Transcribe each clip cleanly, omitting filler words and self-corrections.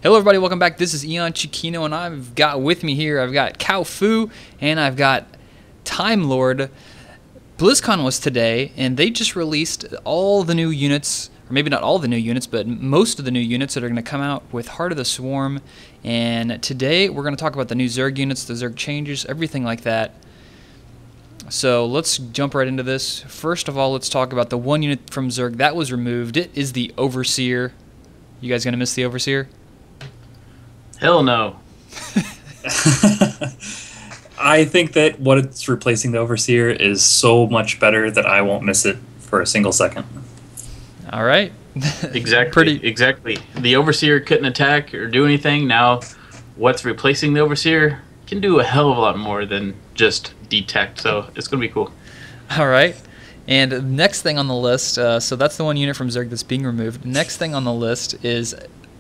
Hello everybody, welcome back. This is EonShiKeno, and I've got with me here, I've got CowFu, and I've got TimeLorD. BlizzCon was today, and they just released all the new units, or maybe not all the new units, but most of the new units that are going to come out with Heart of the Swarm. And today we're going to talk about the new Zerg units, the Zerg changes, everything like that. So let's jump right into this. First of all, let's talk about the one unit from Zerg that was removed. It is the Overseer. You guys going to miss the Overseer? Hell no. I think that what it's replacing the Overseer is so much better that I won't miss it for a single second. All right. Exactly. The Overseer couldn't attack or do anything. Now, what's replacing the Overseer can do a hell of a lot more than just detect. So it's going to be cool. All right. And next thing on the list, so that's the one unit from Zerg that's being removed. Next thing on the list is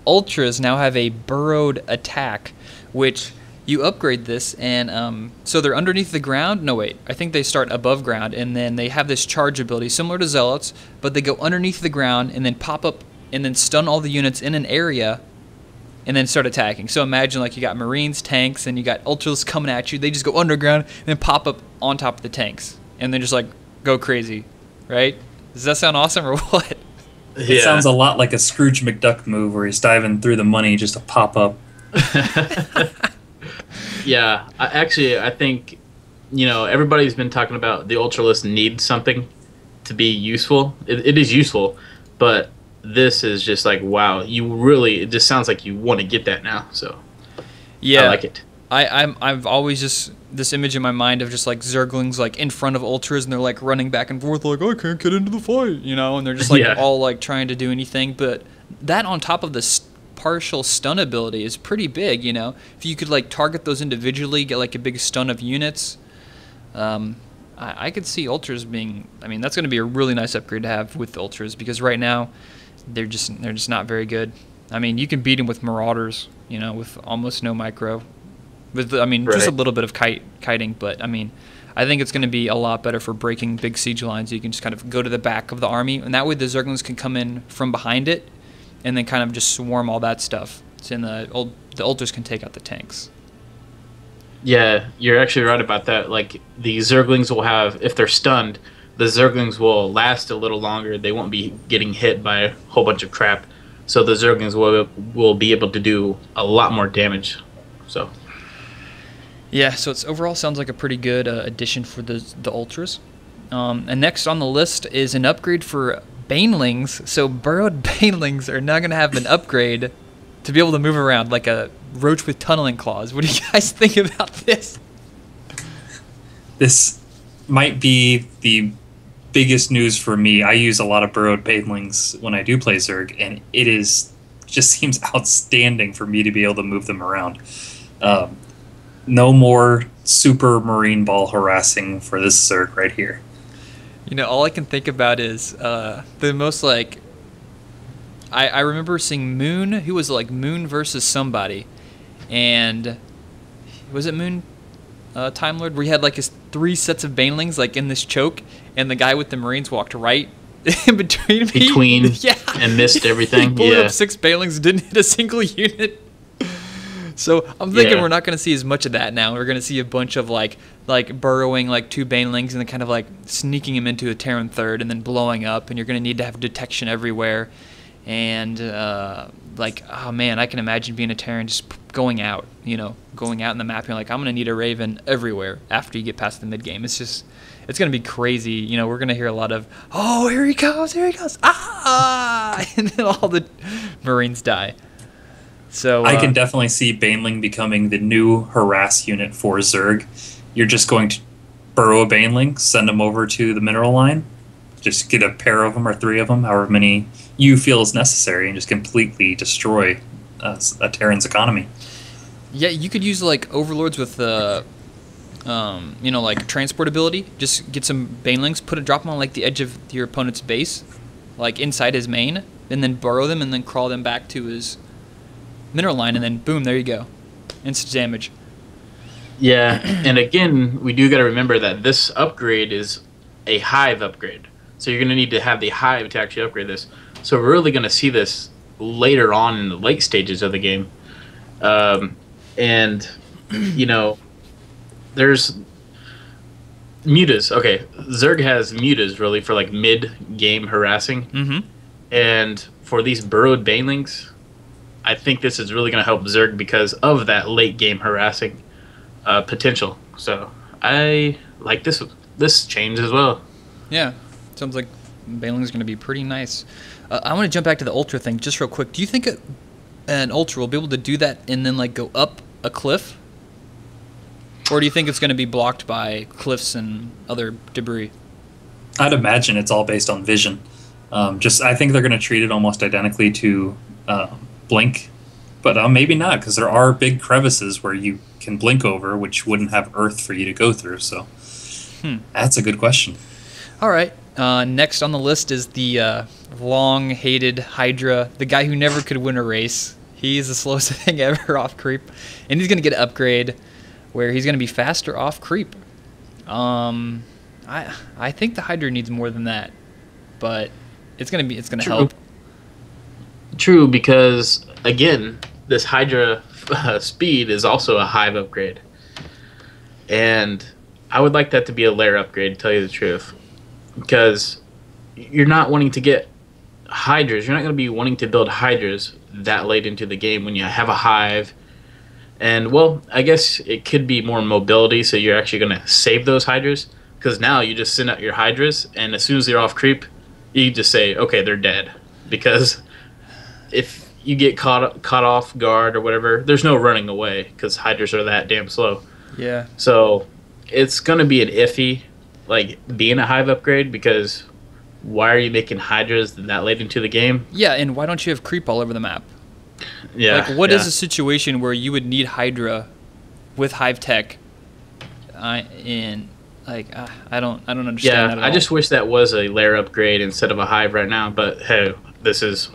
Ultras now have a Burrowed attack, which you upgrade this, and so they're underneath the ground. No, wait, I think they start above ground, and then they have this charge ability similar to Zealots, but they go underneath the ground and then pop up and then stun all the units in an area and then start attacking. So imagine like you got Marines, tanks, and you got Ultras coming at you. They just go underground and then pop up on top of the tanks and then just like go crazy, right? Does that sound awesome or what? It sounds a lot like a Scrooge McDuck move where he's diving through the money just to pop up. Yeah, I think, everybody's been talking about the Ultralisk needs something to be useful. It is useful, but this is just like, wow, it just sounds like you want to get that now. So yeah, I like it. I've always just this image in my mind of just like Zerglings like in front of Ultras, and they're like running back and forth like, I can't get into the fight, and they're just like all like trying to do anything. But that on top of the partial stun ability is pretty big. If you could like target those individually, get like a big stun of units, I could see Ultras being. I mean, that's going to be a really nice upgrade to have with Ultras, because right now they're just not very good. I mean, you can beat them with Marauders, with almost no micro. With just a little bit of kiting, but I mean, I think it's going to be a lot better for breaking big siege lines. You can just kind of go to the back of the army, and that way the Zerglings can come in from behind it, and then kind of just swarm all that stuff. So the Ultras can take out the tanks. Yeah, you're actually right about that. Like the Zerglings will have, if they're stunned, the Zerglings will last a little longer. They won't be getting hit by a whole bunch of crap, so the Zerglings will be able to do a lot more damage. So. Yeah, so it's overall sounds like a pretty good addition for the Ultras. And next on the list is an upgrade for Banelings. So Burrowed Banelings are now going to have an upgrade to be able to move around like a roach with tunneling claws. What do you guys think about this? This might be the biggest news for me. I use a lot of Burrowed Banelings when I do play Zerg, and it just seems outstanding for me to be able to move them around. No more super marine ball harassing for this Zerg right here. All I can think about is the most like. I remember seeing Moon, who was like Moon versus somebody, and was it Moon, TimeLorD, where he had like his 3 sets of Banelings like in this choke, and the guy with the Marines walked right in between, and missed everything. He pulled up 6 Banelings, didn't hit a single unit. So I'm thinking we're not going to see as much of that now. We're going to see a bunch of like burrowing like 2 Banelings and then kind of like sneaking them into a Terran third and then blowing up. And you're going to need to have detection everywhere. And oh man, I can imagine being a Terran just going out in the map. You're like, I'm going to need a Raven everywhere after you get past the mid game. It's going to be crazy. We're going to hear a lot of, oh, here he goes, ah, and then all the Marines die. So I can definitely see Baneling becoming the new harass unit for Zerg. You're just going to burrow a Baneling, send them over to the mineral line, just get a pair of them or 3 of them, however many you feel is necessary, and just completely destroy a Terran's economy. Yeah, you could use like overlords with like transport ability. Just get some Banelings, drop them on like the edge of your opponent's base, like inside his main, and then burrow them and then crawl them back to his mineral line, and then boom, there you go, instant damage. Yeah, and again, we do got to remember that this upgrade is a hive upgrade, so you're going to need to have the hive to actually upgrade this. So we're really going to see this later on in the late stages of the game. And, you know, there's mutas. Okay, Zerg has mutas, really, for, like, mid-game harassing. Mm-hmm. And for these Burrowed Banelings, I think this is really going to help Zerg because of that late-game harassing potential. So I like this change as well. Yeah, sounds like Baneling's going to be pretty nice. I want to jump back to the Ultra thing just real quick. Do you think an Ultra will be able to do that and then like go up a cliff? Or do you think it's going to be blocked by cliffs and other debris? I'd imagine it's all based on vision. I think they're going to treat it almost identically to Blink, but maybe not, because there are big crevices where you can blink over, which wouldn't have Earth for you to go through. So that's a good question. All right. Next on the list is the long-hated Hydra, the guy who never could win a race. He's the slowest thing ever off creep, and he's going to get an upgrade where he's going to be faster off creep. I think the Hydra needs more than that, but it's going to help. True, because again, this Hydra speed is also a hive upgrade, and I would like that to be a lair upgrade, to tell you the truth, because you're not wanting to get Hydras. You're not going to be wanting to build Hydras that late into the game when you have a hive. And, well, I guess it could be more mobility, so you're actually going to save those Hydras, because now you just send out your Hydras, and as soon as they're off creep, you just say, okay, they're dead. Because if you get caught off guard or whatever, there's no running away, because Hydras are that damn slow. Yeah. So it's going to be an iffy, like, being a hive upgrade, because why are you making Hydras that late into the game? Yeah, and why don't you have creep all over the map? Yeah. Like, what is a situation where you would need Hydra with hive tech? I don't understand that at all. I just wish that was a lair upgrade instead of a hive right now. But hey, this is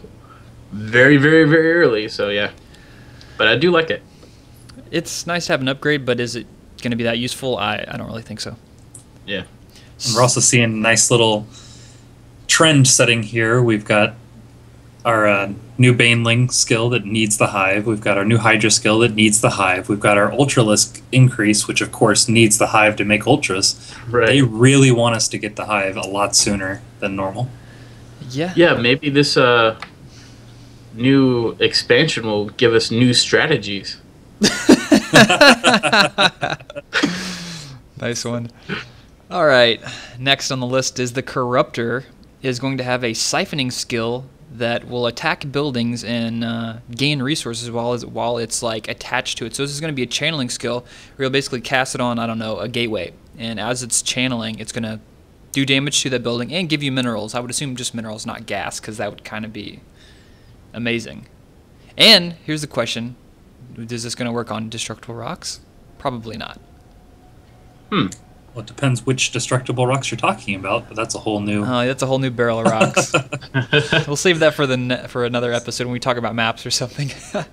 very, very, very early. So yeah, but I do like it. It's nice to have an upgrade, but is it going to be that useful? I don't really think so. Yeah. And we're also seeing a nice little trend setting here. We've got our new Baneling skill that needs the hive. We've got our new Hydra skill that needs the hive. We've got our Ultralisk increase, which of course needs the hive to make Ultras. Right. They really want us to get the hive a lot sooner than normal. Yeah. Yeah, maybe this new expansion will give us new strategies. Nice one. All right. Next on the list is the Corruptor is going to have a siphoning skill that will attack buildings and gain resources while it's like attached to it. So this is going to be a channeling skill where you'll basically cast it on, I don't know, a gateway. And as it's channeling, it's going to do damage to that building and give you minerals. I would assume just minerals, not gas, because that would kind of be amazing. And here's the question. Is this going to work on destructible rocks? Probably not. Well, it depends which destructible rocks you're talking about, but that's a whole new... That's a whole new barrel of rocks. We'll save that for another episode when we talk about maps or something. So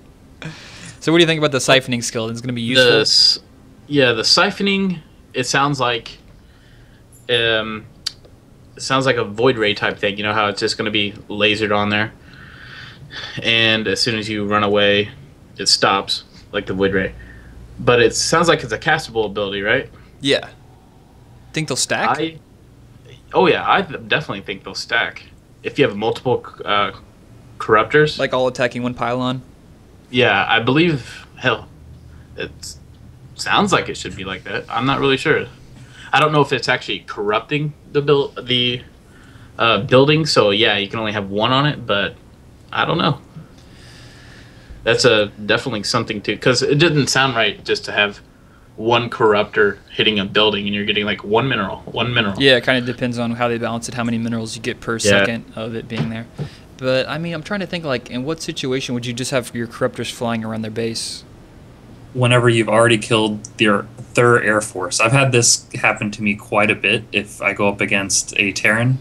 what do you think about the siphoning skill? Is it going to be useful? The siphoning, it sounds like a Void Ray type thing. You know how it's just going to be lasered on there? And as soon as you run away, it stops, like the Void Ray. But it sounds like it's a castable ability, right? Yeah. Think they'll stack? I definitely think they'll stack. If you have multiple Corruptors. Like all attacking one pylon? Yeah, I believe, hell, it sounds like it should be like that. I'm not really sure. I don't know if it's actually corrupting the building, so yeah, you can only have one on it, but I don't know. That's definitely something to, because it didn't sound right just to have one Corruptor hitting a building and you're getting like one mineral. Yeah, it kind of depends on how they balance it, how many minerals you get per second of it being there. But I mean, I'm trying to think, like, in what situation would you just have your Corruptors flying around their base? Whenever you've already killed their Air Force. I've had this happen to me quite a bit if I go up against a Terran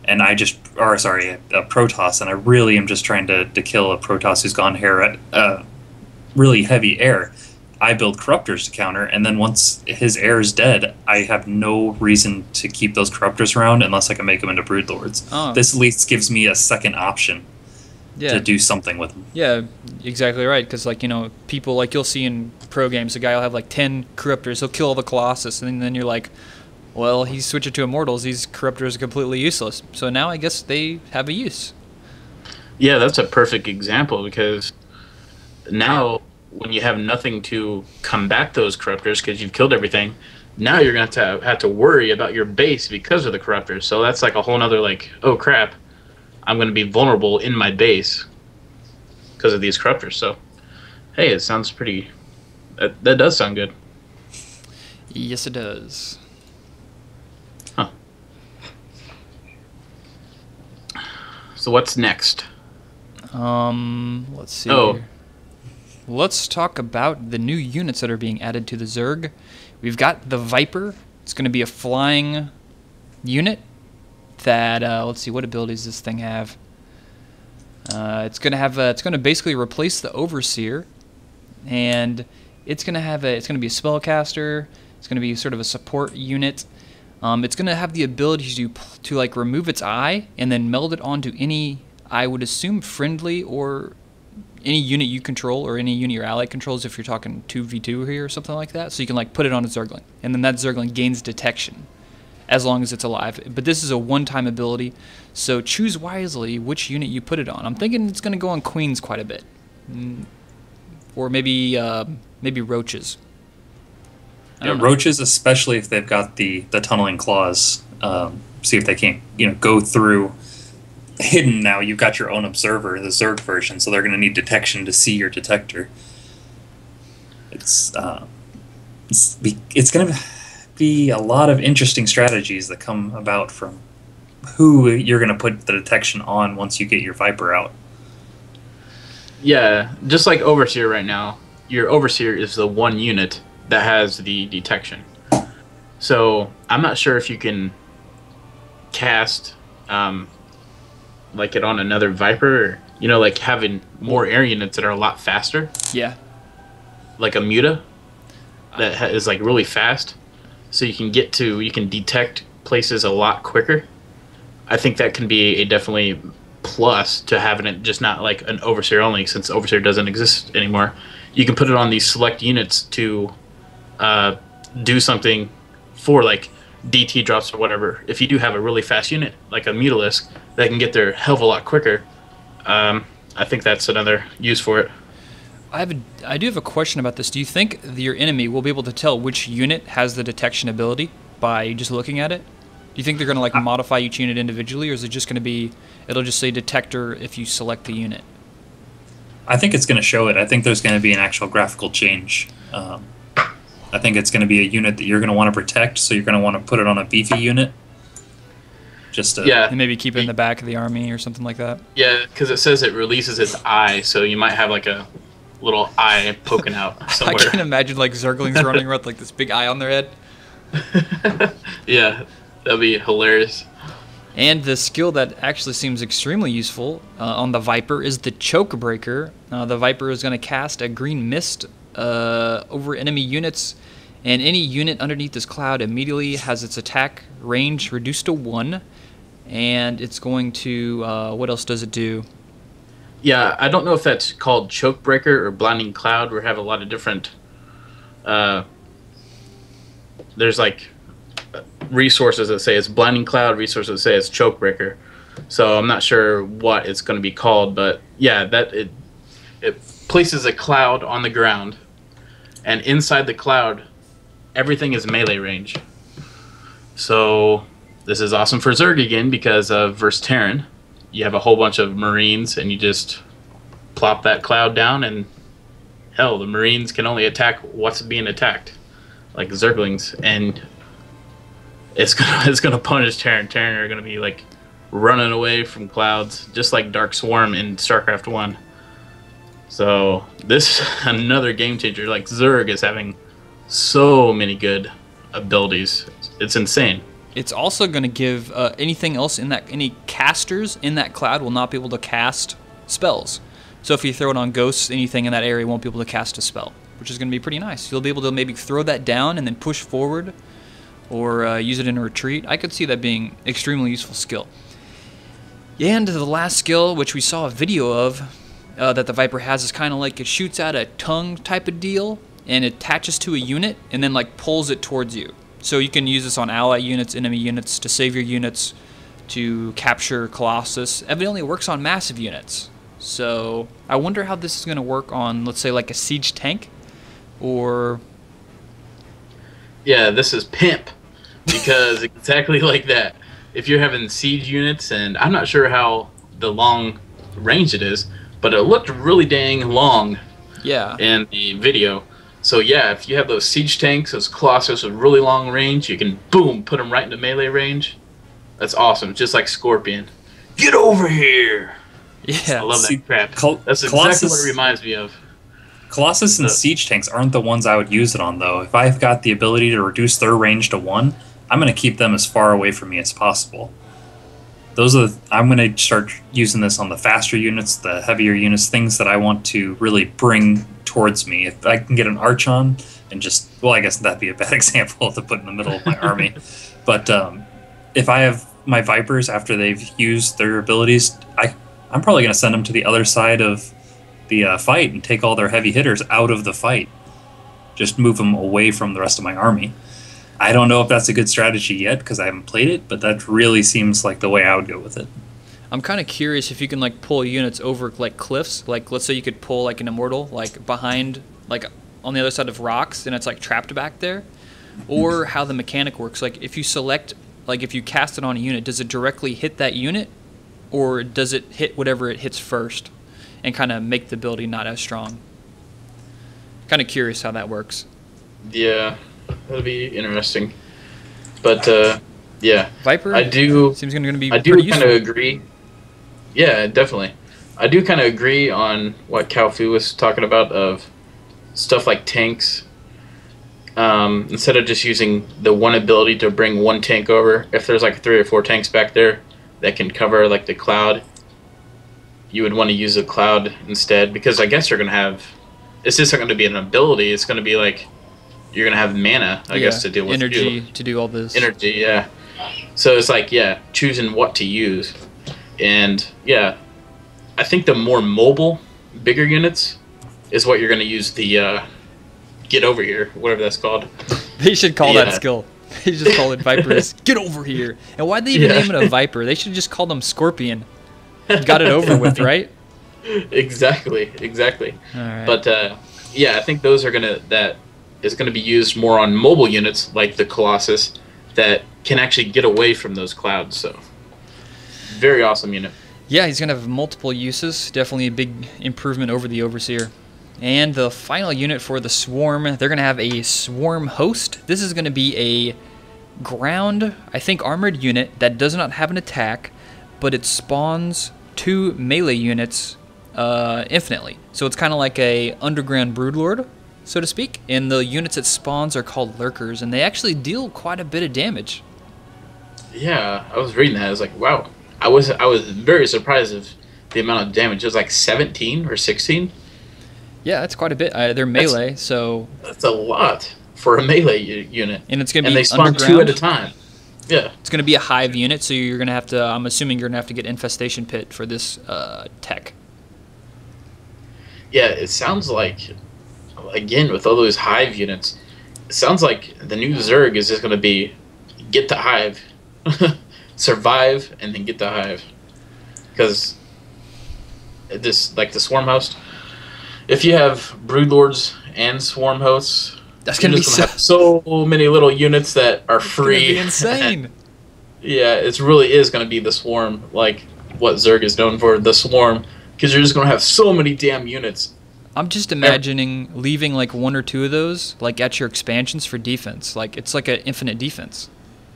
and a Protoss, and I really am just trying to kill a Protoss who's gone really heavy air. I build Corruptors to counter, and then once his air is dead, I have no reason to keep those Corruptors around unless I can make them into Broodlords. Oh. This at least gives me a second option to do something with them. Yeah, exactly right. Because like people like you'll see in pro games, a guy will have like 10 Corruptors, he'll kill all the Colossus, and then you're like, well, he's switching to Immortals. These Corruptors are completely useless. So now I guess they have a use. Yeah, that's a perfect example because now when you have nothing to combat those Corruptors because you've killed everything, now you're going to have to worry about your base because of the Corruptors. So that's like a whole nother like, oh crap, I'm going to be vulnerable in my base because of these Corruptors. So, hey, it sounds pretty... That does sound good. Yes, it does. Huh. So what's next? Let's see. Oh. Let's talk about the new units that are being added to the Zerg. We've got the Viper. It's going to be a flying unit that, let's see, what abilities does this thing have? It's going to basically replace the Overseer, and it's going to be a spellcaster. It's going to be sort of a support unit. It's going to have the ability to like remove its eye and then meld it onto any, I would assume, friendly or any unit you control or any unit your ally controls if you're talking 2v2 here or something like that. So you can like put it on a Zergling, and then that Zergling gains detection as long as it's alive. But this is a one-time ability, so choose wisely which unit you put it on. I'm thinking it's going to go on Queens quite a bit. Or maybe Roaches. Yeah, Roaches, especially if they've got the tunneling claws. See if they can't go through. Hidden now, you've got your own observer, the Zerg version, so they're going to need detection to see your detector. It's going to be a lot of interesting strategies that come about from who you're going to put the detection on once you get your Viper out. Yeah, just like Overseer right now, your Overseer is the one unit that has the detection. So I'm not sure if you can cast like it on another Viper, or, like having more air units that are a lot faster. Yeah. Like a Muta that is like really fast, so you can detect places a lot quicker. I think that can be a definitely plus to having it just not like an Overseer only, since Overseer doesn't exist anymore. You can put it on these select units to do something for like DT drops or whatever. If you do have a really fast unit like a Mutalisk that can get there a hell of a lot quicker, I think that's another use for it. I do have a question about this. Do you think your enemy will be able to tell which unit has the detection ability by just looking at it? Do you think they're going to like modify each unit individually, or is it just going to be, it'll just say detector if you select the unit? I think it's going to show it. I think there's going to be an actual graphical change. I think it's going to be a unit that you're going to want to protect, so you're going to want to put it on a beefy unit. And maybe keep it in the back of the army or something like that. Yeah, because it says it releases its eye, so you might have like a little eye poking out somewhere. I can imagine like Zerglings running around with like this big eye on their head. Yeah, that'd be hilarious. And the skill that actually seems extremely useful on the Viper is the Choke Breaker. The Viper is going to cast a green mist over enemy units, and any unit underneath this cloud immediately has its attack range reduced to 1, and it's going to, what else does it do? Yeah, I don't know if that's called Choke Breaker or Blinding Cloud. We have a lot of different, there's like resources that say it's Blinding Cloud, resources that say it's Choke Breaker. So I'm not sure what it's going to be called, but yeah, that it places a cloud on the ground, and inside the cloud, everything is melee range. So this is awesome for Zerg again, because versus Terran, you have a whole bunch of Marines, and you just plop that cloud down, and hell, the Marines can only attack what's being attacked, like Zerglings, and it's gonna punish Terran. Terran are gonna be like running away from clouds, just like Dark Swarm in Starcraft 1. So this is another game changer. Like Zerg is having so many good abilities. It's insane. It's also going to give anything else in that, any casters in that cloud will not be able to cast spells. So if you throw it on ghosts, anything in that area won't be able to cast a spell, which is going to be pretty nice. You'll be able to maybe throw that down and then push forward, or use it in a retreat. I could see that being extremely useful skill. And the last skill, which we saw a video of, that the Viper has, is kind of like it shoots out a tongue type of deal, and it attaches to a unit, and then like pulls it towards you. So you can use this on ally units, enemy units, to save your units, to capture Colossus. Evidently it works on massive units. So I wonder how this is going to work on, let's say, like a siege tank, or... Yeah, this is pimp, because exactly like that. If you're having siege units, and I'm not sure how the long range it is, but it looked really dang long in the video. So yeah, if you have those siege tanks, those Colossus with really long range, you can, boom, put them right into melee range. That's awesome, just like Scorpion. Get over here! Yeah. I love that crap. That's exactly Colossus, what it reminds me of. Colossus and siege tanks aren't the ones I would use it on, though. If I've got the ability to reduce their range to 1, I'm going to keep them as far away from me as possible. I'm going to start using this on the faster units, the heavier units, things that I want to really bring towards me. If I can get an arch on and just, well, I guess that'd be a bad example to put in the middle of my army. But if I have my Vipers after they've used their abilities, I'm probably going to send them to the other side of the fight and take all their heavy hitters out of the fight. Just move them away from the rest of my army. I don't know if that's a good strategy yet because I haven't played it, but that really seems like the way I would go with it. I'm kind of curious if you can like pull units over like cliffs. Like let's say you could pull like an Immortal like behind, like on the other side of rocks, and it's like trapped back there, or how the mechanic works. Like if you select, like if you cast it on a unit, does it directly hit that unit, or does it hit whatever it hits first, and kind of make the ability not as strong? Kind of curious how that works. Yeah, that'll be interesting. But yeah, Viper. Seems going to be. I do kind of agree. Yeah, definitely. I do kind of agree on what CowFu was talking about of stuff like tanks. Instead of just using the one ability to bring one tank over, if there's like 3 or 4 tanks back there that can cover like the cloud, you would want to use the cloud instead, because I guess you're going to have, it's just not going to be an ability, it's going to be like you're going to have mana, I guess, to deal with energy to do all this. Energy, yeah. So it's like, yeah, choosing what to use. And yeah, I think the more mobile, bigger units is what you're going to use the get over here, whatever that's called. They should call that skill. They just call it Vipers. Get over here. And why'd they even name it a Viper? They should just call them Scorpion. Got it over with, right? Exactly. All right. But yeah, I think those are that is gonna be used more on mobile units like the Colossus that can actually get away from those clouds. So very awesome unit. Yeah, he's going to have multiple uses. Definitely a big improvement over the Overseer. And the final unit for the Swarm, they're going to have a Swarm Host. This is going to be a ground, I think, armored unit that does not have an attack, but it spawns 2 melee units infinitely. So it's kind of like a underground Broodlord, so to speak. And the units it spawns are called Lurkers, and they actually deal quite a bit of damage. Yeah, I was reading that. I was like, wow. I was very surprised of the amount of damage. It was like 17 or 16. Yeah, that's quite a bit. They're melee, so that's a lot for a melee unit. And it's gonna be they spawn 2 at a time. Yeah, it's gonna be a hive unit, so you're gonna have to. I'm assuming you're gonna have to get Infestation Pit for this tech. Yeah, it sounds like, again, with all those hive units, it sounds like the new Zerg is just gonna be get the hive. Survive and then get the hive, because this, like the Swarm Host, if you have Broodlords and Swarm Hosts, that's gonna be so many little units that are free. It's gonna be insane. Yeah, it really is gonna be the Swarm, like what Zerg is known for, the Swarm, because you're just gonna have so many damn units. I'm just imagining leaving like 1 or 2 of those like at your expansions for defense. Like it's like an infinite defense.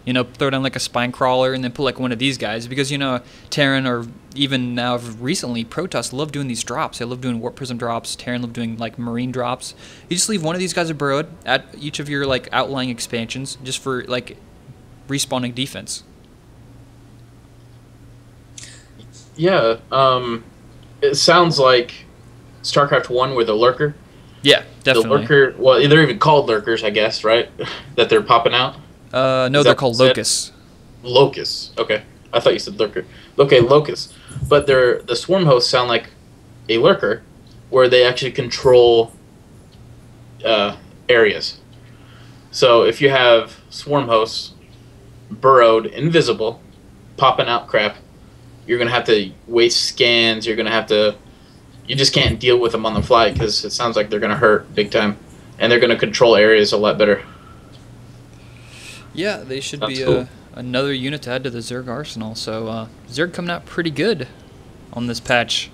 You know, throw down like a Spine Crawler and then put like one of these guys, because, you know, Terran, or even now recently Protoss, love doing these drops. They love doing Warp Prism drops. Terran love doing like Marine drops. You just leave one of these guys Burrowed at each of your like outlying expansions just for like respawning defense. Yeah, it sounds like StarCraft 1 with a Lurker. Yeah, definitely. The Lurker, well, they're even called Lurkers, I guess, right? That they're popping out. No, they're called Locusts. Locusts, okay. I thought you said Lurker. Okay, Locust. But the swarm hosts sound like a Lurker, where they actually control areas. So if you have swarm hosts, burrowed, invisible, popping out crap, you're going to have to waste scans, you just can't deal with them on the fly because it sounds like they're going to hurt big time. And they're going to control areas a lot better. Yeah, they should be cool. Another unit to add to the Zerg arsenal. So Zerg coming out pretty good on this patch.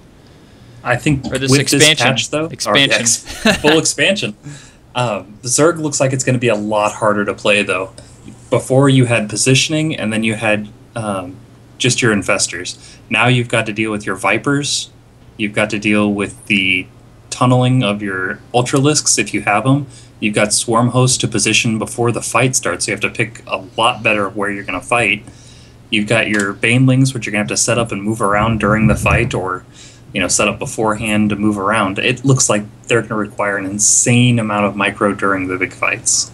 I think or this with expansion. This patch, though, expansion. Full expansion. The Zerg looks like it's going to be a lot harder to play, though. Before you had positioning, and then you had just your infestors. Now you've got to deal with your Vipers. You've got to deal with the tunneling of your Ultralisks if you have them. You've got swarm hosts to position before the fight starts, so you have to pick a lot better where you're going to fight. You've got your Banelings, which you're going to have to set up and move around during the fight, or set up beforehand to move around. It looks like they're going to require an insane amount of micro during the big fights.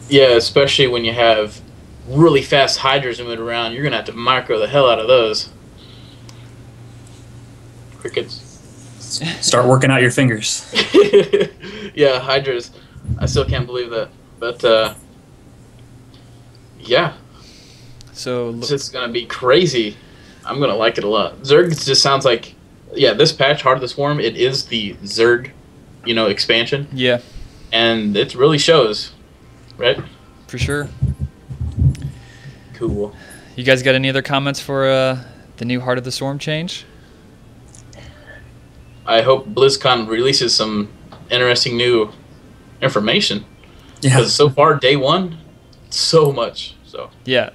Yeah, especially when you have really fast Hydras moving around. You're going to have to micro the hell out of those. Crickets. Start working out your fingers. Yeah, Hydras. I still can't believe that. But, yeah. So it's just going to be crazy. I'm going to like it a lot. Zerg just sounds like, yeah, this patch, Heart of the Swarm, it is the Zerg, expansion. Yeah. And it really shows, right? For sure. Cool. You guys got any other comments for the new Heart of the Swarm change? I hope BlizzCon releases some interesting new information. Yeah. Because so far, day one, so much. So yeah.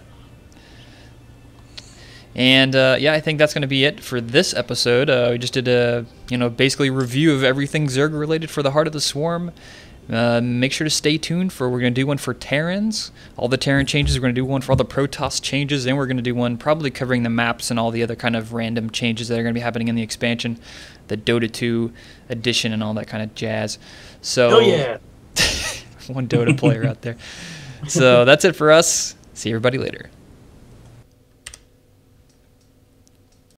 And I think that's going to be it for this episode. We just did a basically review of everything Zerg related for the Heart of the Swarm. Make sure to stay tuned for we're going to do one for Terrans, all the Terran changes. We're going to do one for all the Protoss changes, and we're going to do one probably covering the maps and all the other kind of random changes that are going to be happening in the expansion, the Dota 2 edition, and all that kind of jazz. So, oh yeah, one Dota player out there. So that's it for us. See everybody later.